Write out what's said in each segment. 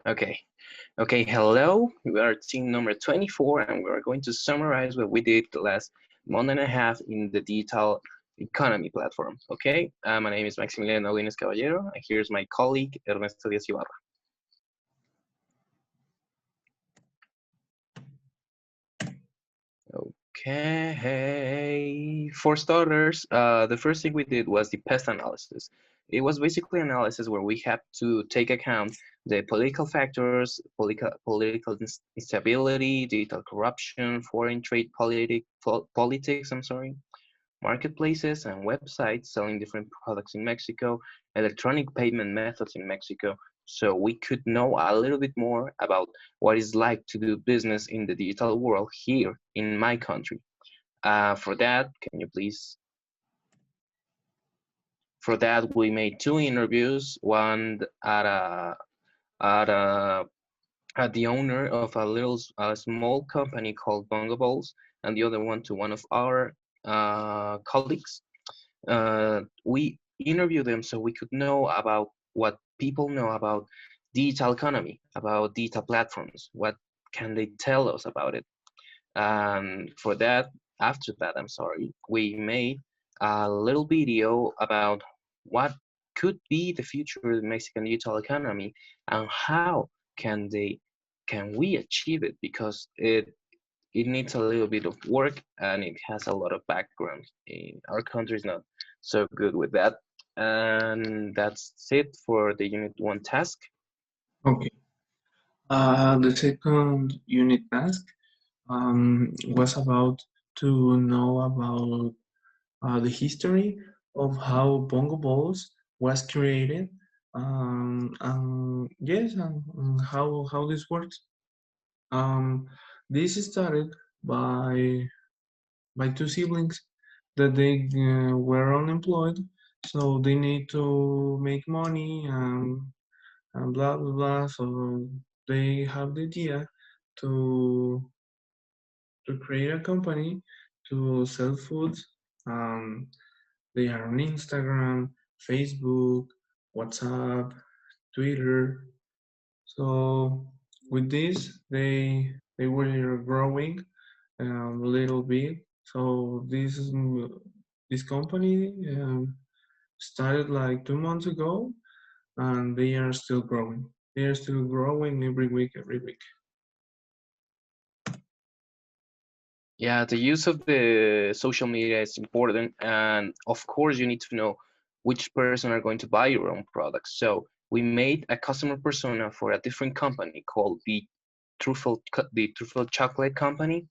Okay. Okay, hello. We are team number 24 and we're going to summarize what we did the last month and a half in the digital economy platform. Okay, my name is Maximiliano Guinness Caballero and here's my colleague Ernesto Diaz Ibarra. Okay, for starters, the first thing we did was the pest analysis. It was basically analysis where we have to take account the political factors, political instability, digital corruption, foreign trade politics, I'm sorry, marketplaces and websites selling different products in Mexico, electronic payment methods in Mexico, so we could know a little bit more about what it's like to do business in the digital world here in my country. For that, can you please? For that, we made two interviews, one at a at the owner of a small company called Bongo Balls, and the other one to one of our colleagues. We interviewed them so we could know about what people know about digital economy, about digital platforms. What can they tell us about it? And for that, after that, I'm sorry, we made a little video about what could be the future of the Mexican digital economy and how can they can we achieve it because it needs a little bit of work and it has a lot of background. Our country is not so good with that. And that's it for the Unit 1 task. Okay. The second unit task was about to know about the history of how Bongo Balls was created. Yes, and how this works. Um, this started by two siblings that they were unemployed, so they need to make money and blah blah blah. So they have the idea to to create a company to sell food. Um, they are on Instagram, Facebook, WhatsApp, Twitter. So with this, they were growing a little bit. So this company started like 2 months ago, and they are still growing. They are still growing every week, every week. Yeah, the use of the social media is important, and of course, you need to know which person are going to buy your own products. So we made a customer persona for a different company called the Truffle Chocolate Company.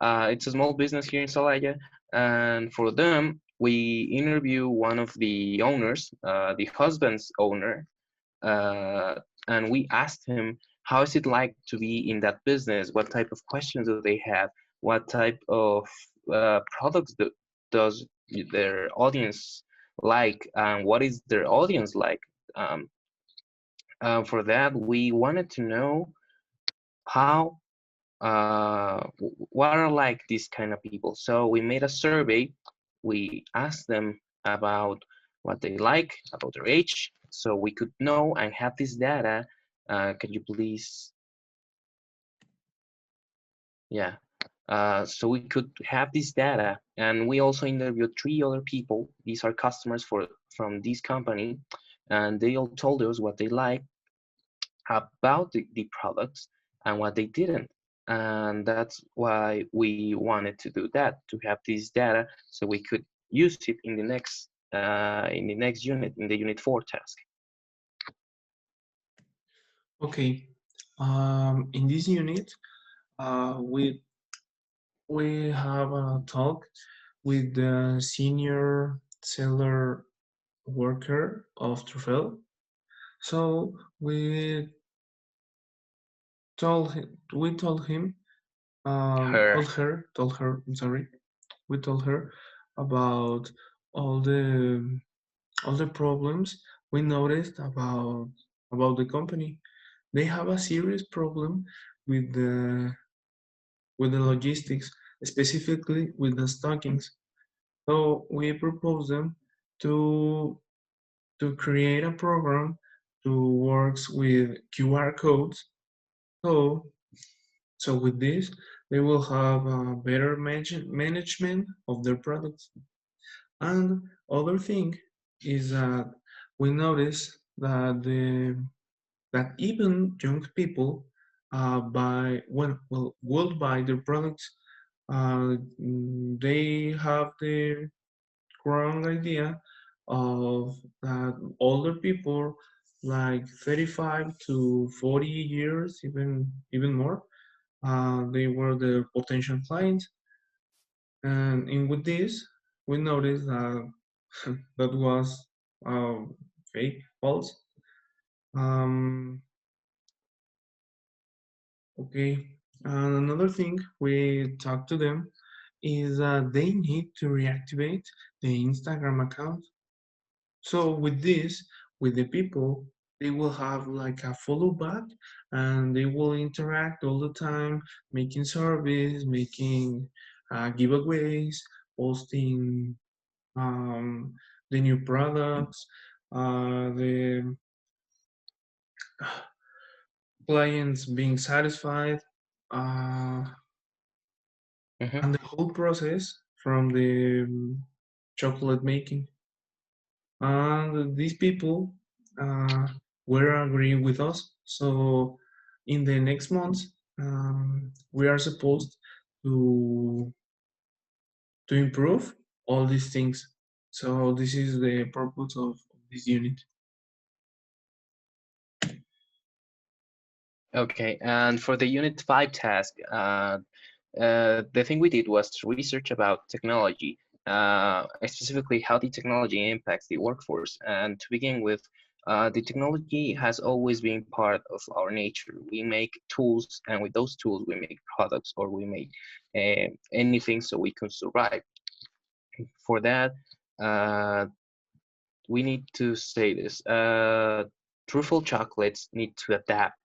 It's a small business here in Salaya, and for them, we interview one of the owners, the husband's owner, uh, and we asked him how is it like to be in that business, what type of questions do they have, what type of products does their audience like, and what is their audience like. um, for that we wanted to know how what are like these kind of people. So we made a survey. We asked them about what they like, about their age, so we could know and have this data. Can you please? Yeah. So we could have this data, and we also interviewed three other people. These are customers from this company, and they all told us what they like about the products and what they didn't. And that's why we wanted to do that, to have this data so we could use it in the next unit, in the unit 4 task. Okay. In this unit, we have a talk with the senior seller worker of Truffle. So we told him Her. told her, I'm sorry, we told her about all the all the problems we noticed about the company. They have a serious problem with the logistics, specifically with the stockings. So we propose them to to create a program to works with QR codes. So, so with this, they will have a better management of their products. And other thing is that we notice that that even young people buy will buy their products. They have the wrong idea of that older people like 35 to 40 years, even more, they were the potential clients. And in with this, we noticed that that was uh, fake, false. Um, okay. And another thing we talked to them is that they need to reactivate the Instagram account. So with this, with the people, they will have like a follow back and they will interact all the time, making service, making giveaways, posting um, the new products, the clients being satisfied, uh, Hmm. and the whole process from the chocolate making. And these people uh, were agreeing with us. So in the next month, we are supposed to to improve all these things. So this is the purpose of this unit. Okay, and for the Unit 5 task, the thing we did was to research about technology, specifically how the technology impacts the workforce. And to begin with, the technology has always been part of our nature. We make tools, and with those tools, we make products or we make anything so we can survive. For that, uh, we need to say this. Truffle chocolates need to adapt.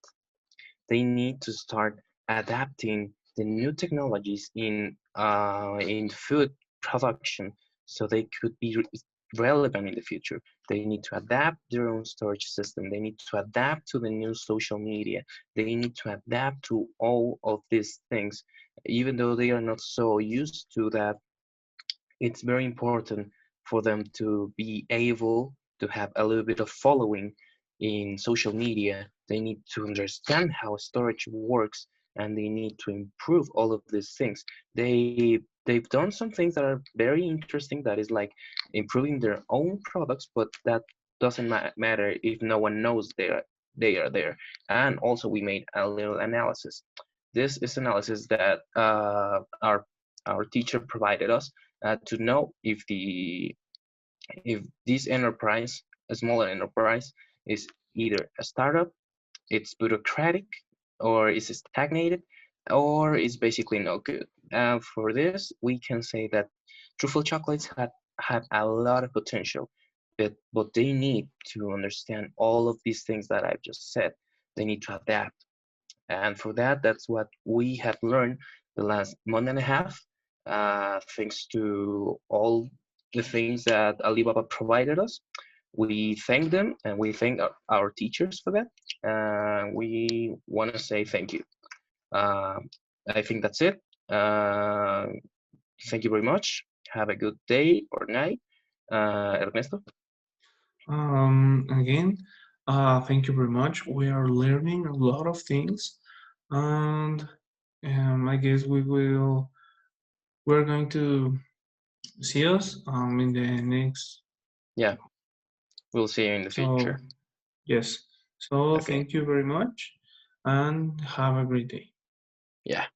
They need to start adapting the new technologies in food production so they could be relevant in the future. They need to adapt their own storage system. They need to adapt to the new social media. They need to adapt to all of these things. Even though they are not so used to that, it's very important for them to be able to have a little bit of following in social media. They need to understand how storage works and they need to improve all of these things. They've done some things that are very interesting that is like improving their own products, but that doesn't matter if no one knows they are there. And also we made a little analysis. This is analysis that our teacher provided us to know if this enterprise, a smaller enterprise, is either a startup, it's bureaucratic, or is stagnated, or is basically no good. For this, we can say that truffle chocolates had a lot of potential, but they need to understand all of these things that I've just said. They need to adapt. And for that, that's what we have learned the last month and a half, thanks to all the things that Alibaba provided us. We thank them and we thank our teachers for that. We want to say thank you. Uh, I think that's it. Uh, Thank you very much. Have a good day or night. Ernesto? Again, thank you very much. We are learning a lot of things, and I guess we're going to see us in the next. Yeah, we'll see you in the So future. yes, so Okay, thank you very much, and have a great day. yeah.